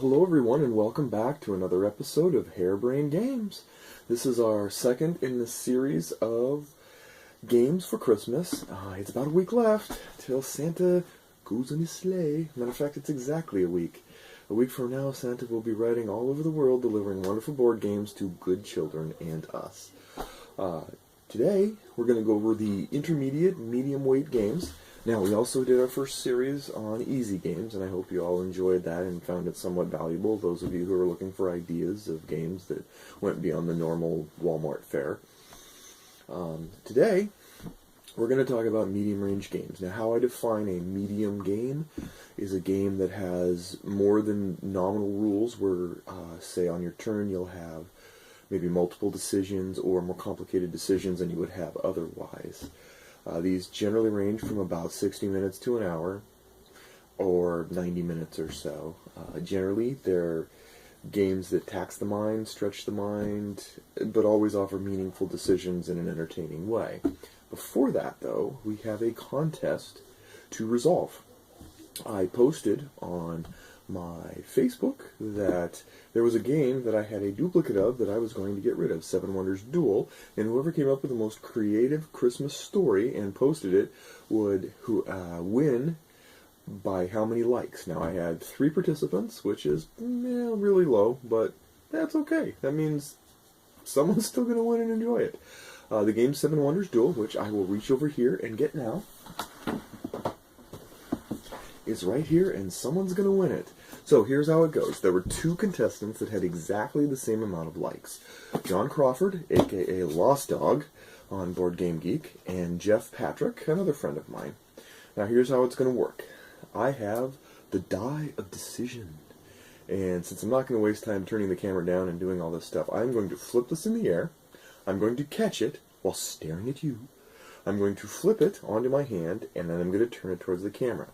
Hello everyone, and welcome back to another episode of Harebrained Games. This is our second in the series of games for Christmas. It's about a week left till Santa goes in his sleigh. Matter of fact, it's exactly a week. A week from now, Santa will be riding all over the world, delivering wonderful board games to good children and us. Today, we're going to go over the intermediate, medium weight games. Now, we also did our first series on easy games, and I hope you all enjoyed that and found it somewhat valuable, those of you who are looking for ideas of games that went beyond the normal Walmart fare. Today, we're going to talk about medium-range games. Now, how I define a medium game is a game that has more than nominal rules where, say, on your turn you'll have maybe multiple decisions or more complicated decisions than you would have otherwise. These generally range from about 60 minutes to an hour, or 90 minutes or so. Generally, they're games that tax the mind, stretch the mind, but always offer meaningful decisions in an entertaining way. Before that, though, we have a contest to resolve. I posted on my Facebook that there was a game that I had a duplicate of that I was going to get rid of, Seven Wonders Duel, and whoever came up with the most creative Christmas story and posted it would win by how many likes. Now, I had 3 participants, which is really low, but that's okay. That means someone's still going to win and enjoy it. The game Seven Wonders Duel, which I will reach over here and get now, is right here, and someone's going to win it. So here's how it goes. There were 2 contestants that had exactly the same amount of likes. John Crawford, aka Lost Dog, on Board Game Geek, and Jeff Patrick, another friend of mine. Now here's how it's going to work. I have the die of decision. And since I'm not going to waste time turning the camera down and doing all this stuff, I'm going to flip this in the air. I'm going to catch it while staring at you. I'm going to flip it onto my hand, and then I'm going to turn it towards the camera.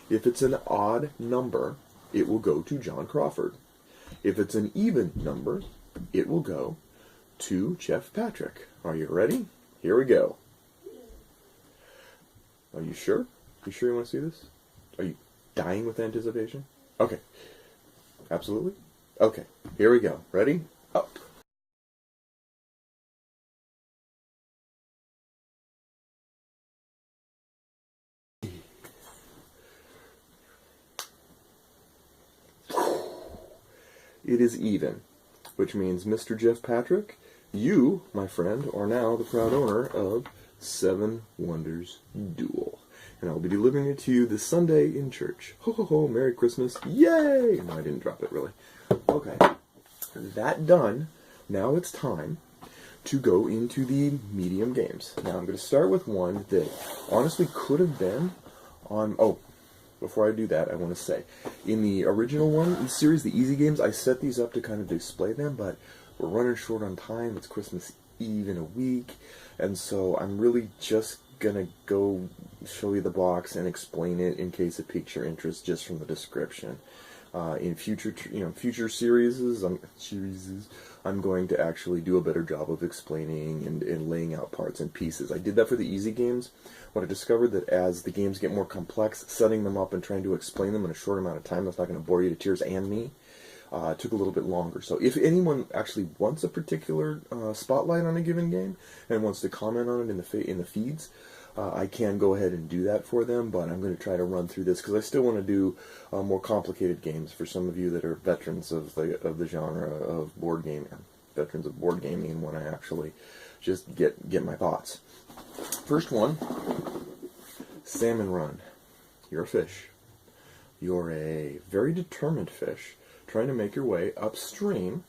If it's an odd number, it will go to John Crawford. If it's an even number, it will go to Jeff Patrick. Are you ready? Here we go. Are you sure? You sure you want to see this? Are you dying with anticipation? Okay. Absolutely? Okay. Here we go. Ready? Up. It is even, which means, Mr. Jeff Patrick, you, my friend, are now the proud owner of Seven Wonders Duel. And I'll be delivering it to you this Sunday in church. Ho ho ho, Merry Christmas, yay! No, I didn't drop it, really. Okay, that done, now it's time to go into the medium games. Now I'm going to start with one that honestly could have been on... Before I do that, I want to say, in the original one, in the series, the easy games, I set these up to kind of display them, but we're running short on time. It's Christmas Eve in a week, and so I'm really just going to go show you the box and explain it in case it piques your interest just from the description. In future series, I'm going to actually do a better job of explaining and laying out parts and pieces. I did that for the easy games. What I discovered that as the games get more complex, setting them up and trying to explain them in a short amount of time that's not going to bore you to tears and me, took a little bit longer. So if anyone actually wants a particular spotlight on a given game and wants to comment on it in the feeds, I can go ahead and do that for them, but I'm going to try to run through this because I still want to do more complicated games for some of you that are veterans of the genre of board gaming, veterans of board gaming, and want to actually just get my thoughts. First one, Salmon Run. You're a fish. You're a very determined fish trying to make your way upstream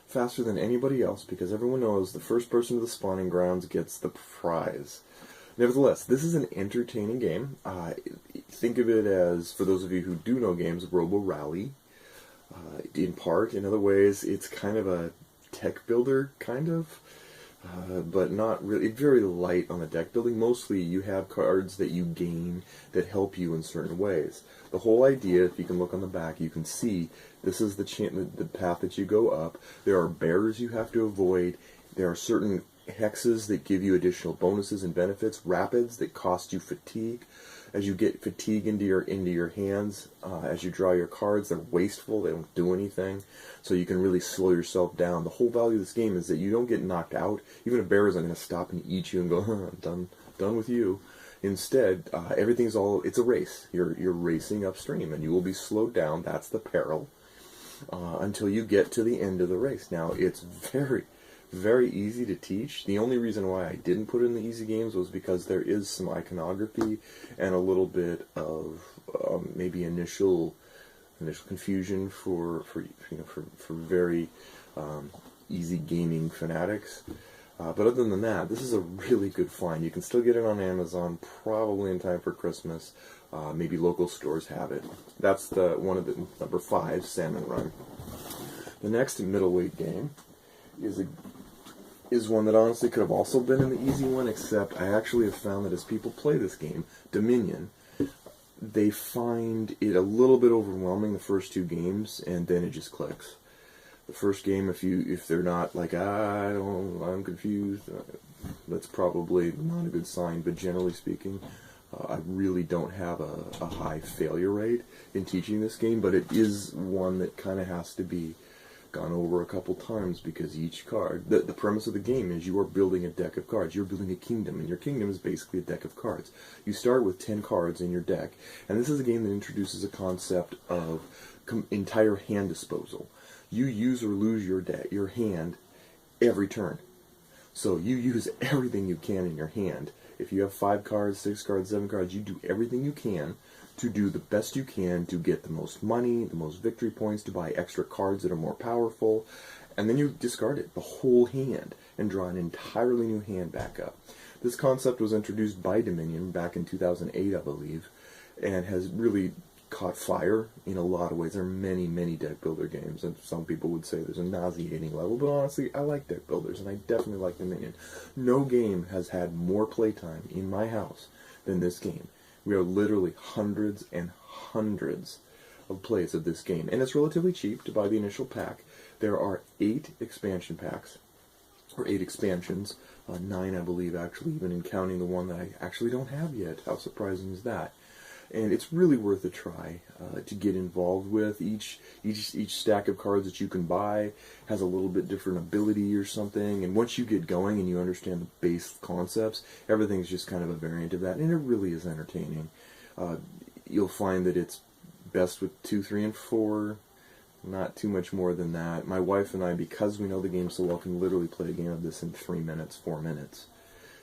faster than anybody else because everyone knows the first person to the spawning grounds gets the prize. Nevertheless, this is an entertaining game. Think of it as, for those of you who do know games, Robo Rally. In part, in other ways, it's kind of a tech builder, kind of, but not really. Very light on the deck building. Mostly, you have cards that you gain that help you in certain ways. The whole idea, if you can look on the back, you can see this is the path that you go up. There are bears you have to avoid. There are certain hexes that give you additional bonuses and benefits, rapids that cost you fatigue, as you get fatigue into your hands, as you draw your cards, they're wasteful. They don't do anything, so you can really slow yourself down. The whole value of this game is that you don't get knocked out. Even a bear isn't going to stop and eat you and go, I'm done with you. Instead, it's a race. You're racing upstream, and you will be slowed down. That's the peril until you get to the end of the race. Now, it's very, very easy to teach. The only reason why I didn't put it in the easy games was because there is some iconography and a little bit of maybe initial confusion for very easy gaming fanatics. But other than that, this is a really good find. You can still get it on Amazon, probably in time for Christmas. Maybe local stores have it. That's one of the number 5, Salmon Run. The next middleweight game is one that honestly could have also been in the easy one, except I actually have found that as people play this game, Dominion, they find it a little bit overwhelming the first 2 games, and then it just clicks. The first game, if they're not like, I'm confused, that's probably not a good sign. But generally speaking, I really don't have a high failure rate in teaching this game, but it is one that kind of has to be gone over a couple times, because each card, the premise of the game is you are building a deck of cards. You're building a kingdom, and your kingdom is basically a deck of cards. You start with 10 cards in your deck, and this is a game that introduces a concept of entire hand disposal. You use or lose your hand every turn. So you use everything you can in your hand. If you have 5 cards, 6 cards, 7 cards, you do everything you can to do the best you can to get the most money, the most victory points, to buy extra cards that are more powerful, and then you discard it, the whole hand, and draw an entirely new hand back up. This concept was introduced by Dominion back in 2008, I believe, and has really caught fire in a lot of ways. There are many, many deck builder games, and some people would say there's a nauseating level, but honestly, I like deck builders, and I definitely like Dominion. No game has had more playtime in my house than this game. We are literally hundreds and hundreds of plays of this game, and it's relatively cheap to buy the initial pack. There are 8 expansion packs, or 8 expansions, 9 I believe actually, even in counting the one that I actually don't have yet. How surprising is that? And it's really worth a try to get involved with. Each stack of cards that you can buy has a little bit different ability or something. And once you get going and you understand the base concepts, everything's just kind of a variant of that. And it really is entertaining. You'll find that it's best with 2, 3, and 4. Not too much more than that. My wife and I, because we know the game so well, can literally play a game of this in 3 minutes, 4 minutes.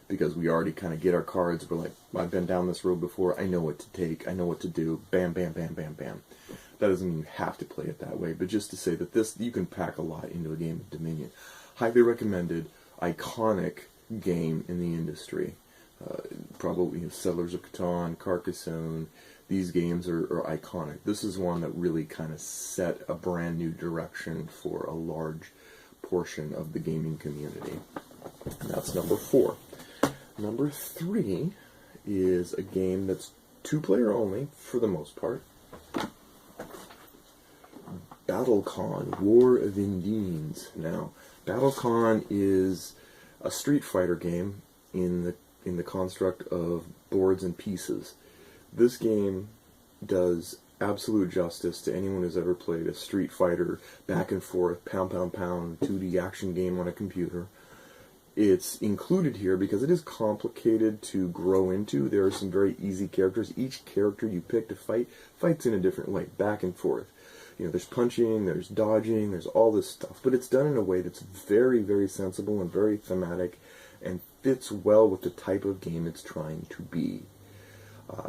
Because we already kind of get our cards. We're like, I've been down this road before. I know what to take. I know what to do. Bam, bam, bam, bam, bam. That doesn't mean you have to play it that way, but just to say that you can pack a lot into a game of Dominion. Highly recommended, iconic game in the industry. Probably Settlers of Catan, Carcassonne. These games are iconic. This is one that really kind of set a brand new direction for a large portion of the gaming community. And that's number 4. Number 3 is a game that's 2-player only, for the most part. BattleCon, War of Indians. Now, BattleCon is a Street Fighter game in the construct of boards and pieces. This game does absolute justice to anyone who's ever played a Street Fighter back and forth, pound, pound, pound, 2D action game on a computer. It's included here because it is complicated to grow into. There are some very easy characters. Each character you pick to fights in a different way, back and forth. There's punching, there's dodging, there's all this stuff. But it's done in a way that's very, very sensible and very thematic and fits well with the type of game it's trying to be.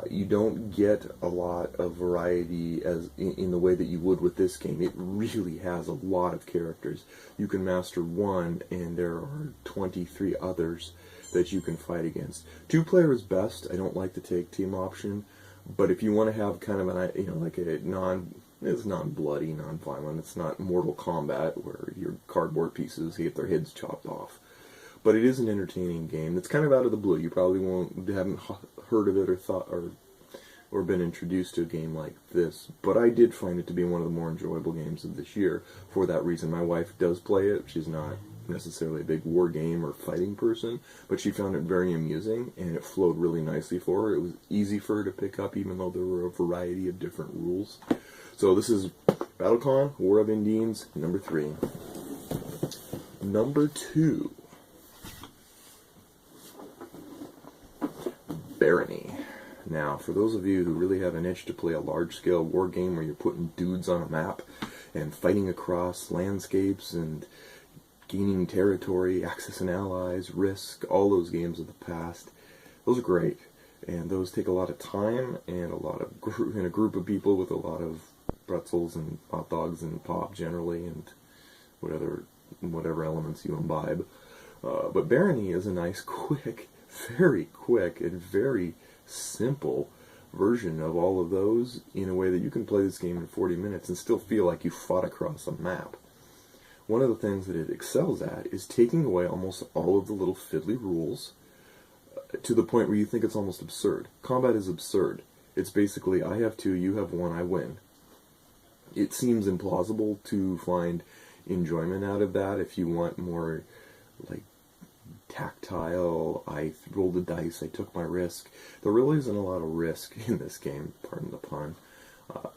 You don't get a lot of variety in the way that you would with this game. It really has a lot of characters. You can master one, and there are 23 others that you can fight against. 2-player is best. I don't like to take team option, but if you want to have kind of it's non-bloody, non-violent. It's not Mortal Kombat where your cardboard pieces get their heads chopped off. But it is an entertaining game. It's kind of out of the blue. You probably haven't heard of it or thought or been introduced to a game like this. But I did find it to be one of the more enjoyable games of this year for that reason. My wife does play it. She's not necessarily a big war game or fighting person, but she found it very amusing, and it flowed really nicely for her. It was easy for her to pick up, even though there were a variety of different rules. So this is BattleCon, War of Indians, number 3. Number 2, Barony. Now, for those of you who really have an itch to play a large-scale war game where you're putting dudes on a map and fighting across landscapes and gaining territory, accessing allies, Risk, all those games of the past, those are great. And those take a lot of time and a lot of in a group of people with a lot of pretzels and hot dogs and pop generally and whatever elements you imbibe. But Barony is a nice, very quick and very simple version of all of those in a way that you can play this game in 40 minutes and still feel like you fought across a map. One of the things that it excels at is taking away almost all of the little fiddly rules to the point where you think it's almost absurd. Combat is absurd. It's basically, I have 2, you have 1, I win. It seems implausible to find enjoyment out of that if you want more like tactile, I rolled the dice, I took my risk. There really isn't a lot of risk in this game, pardon the pun,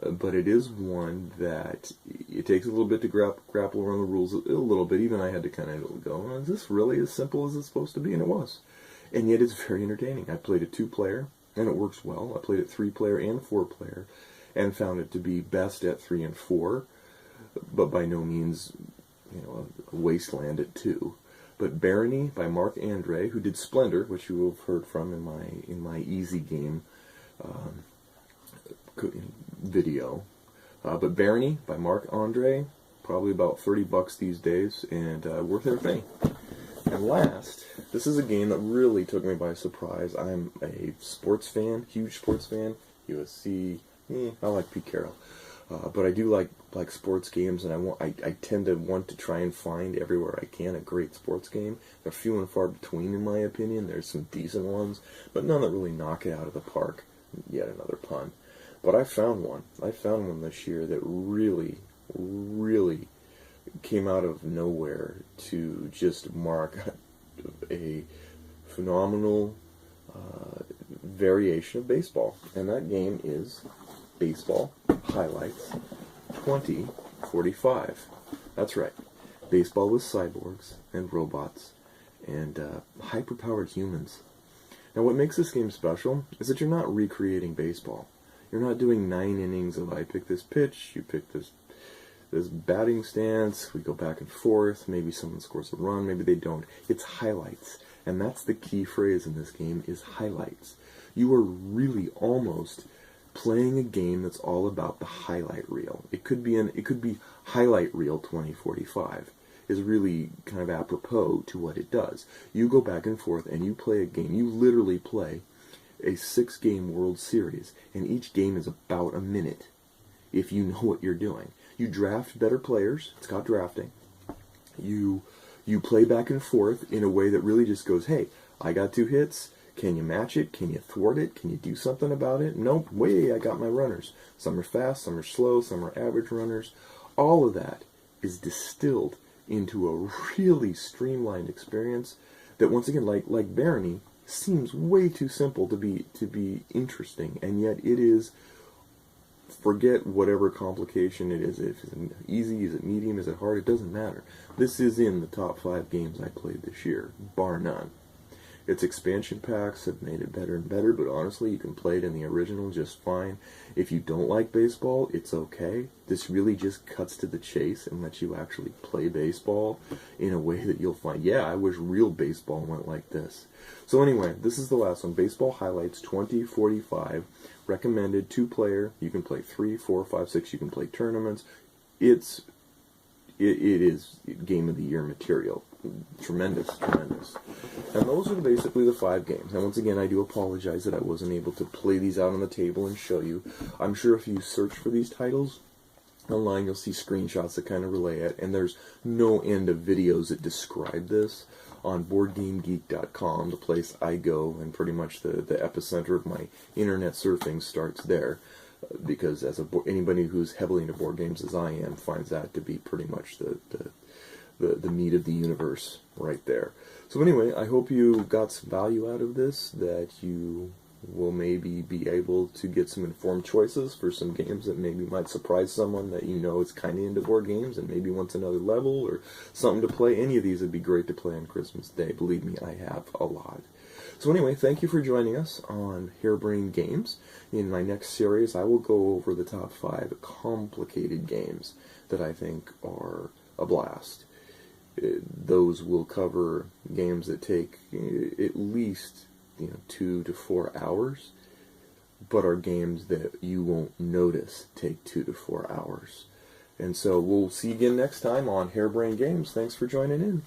but it is one that it takes a little bit to grapple around the rules a little bit. Even I had to kind of go, is this really as simple as it's supposed to be? And it was. And yet it's very entertaining. I played a 2-player, and it works well. I played it 3-player and 4-player, and found it to be best at 3 and 4, but by no means, a wasteland at 2. But Barony by Mark Andre, who did Splendor, which you will have heard from in my easy game video. But Barony by Mark Andre, probably about $30 these days, and worth every penny. And last, this is a game that really took me by surprise. I'm a sports fan, huge sports fan. USC, I like Pete Carroll. But I do like sports games, and I tend to want to try and find everywhere I can a great sports game. They're few and far between, in my opinion. There's some decent ones, but none that really knock it out of the park. Yet another pun. But I found one. I found one this year that really, really came out of nowhere to just mark a phenomenal variation of baseball. And that game is Baseball Highlights 2045. That's right. Baseball with cyborgs and robots and hyper-powered humans. Now what makes this game special is that you're not recreating baseball. You're not doing 9 innings of I pick this pitch, you pick this batting stance, we go back and forth, maybe someone scores a run, maybe they don't. It's highlights. And that's the key phrase in this game, is highlights. You are really almost playing a game that's all about the highlight reel. It could be Highlight Reel 2045 is really kind of apropos to what it does. You go back and forth and you play a game. You literally play a 6-game World Series, and each game is about a minute if you know what you're doing. You draft better players. It's got drafting. You play back and forth in a way that really just goes, hey, I got 2 hits. Can you match it? Can you thwart it? Can you do something about it? Nope. I got my runners. Some are fast, some are slow, some are average runners. All of that is distilled into a really streamlined experience that, once again, like Barony, seems way too simple to be interesting, and yet it is. Forget whatever complication it is. If it's easy, is it medium, is it hard? It doesn't matter. This is in the top 5 games I played this year, bar none. Its expansion packs have made it better and better, but honestly, you can play it in the original just fine. If you don't like baseball, it's okay. This really just cuts to the chase and lets you actually play baseball in a way that you'll find, yeah, I wish real baseball went like this. So anyway, this is the last one. Baseball Highlights 2045. Recommended 2-player. You can play 3, 4, 5, 6. You can play tournaments. It is Game of the Year material. Tremendous. And those are basically the 5 games. Now, once again, I do apologize that I wasn't able to play these out on the table and show you. I'm sure if you search for these titles online, you'll see screenshots that kind of relay it, and there's no end of videos that describe this on BoardGameGeek.com, the place I go, and pretty much the epicenter of my internet surfing starts there, because as anybody who's heavily into board games as I am finds that to be pretty much the the meat of the universe right there. So anyway, I hope you got some value out of this, that you will maybe be able to get some informed choices for some games that maybe might surprise someone that you know is kind of into board games and maybe wants another level or something to play. Any of these would be great to play on Christmas Day. Believe me, I have a lot. So anyway, thank you for joining us on Harebrained Games. In my next series, I will go over the top 5 complicated games that I think are a blast. Those will cover games that take at least 2 to 4 hours, but are games that you won't notice take 2 to 4 hours. And so we'll see you again next time on Harebrained Games. Thanks for joining in.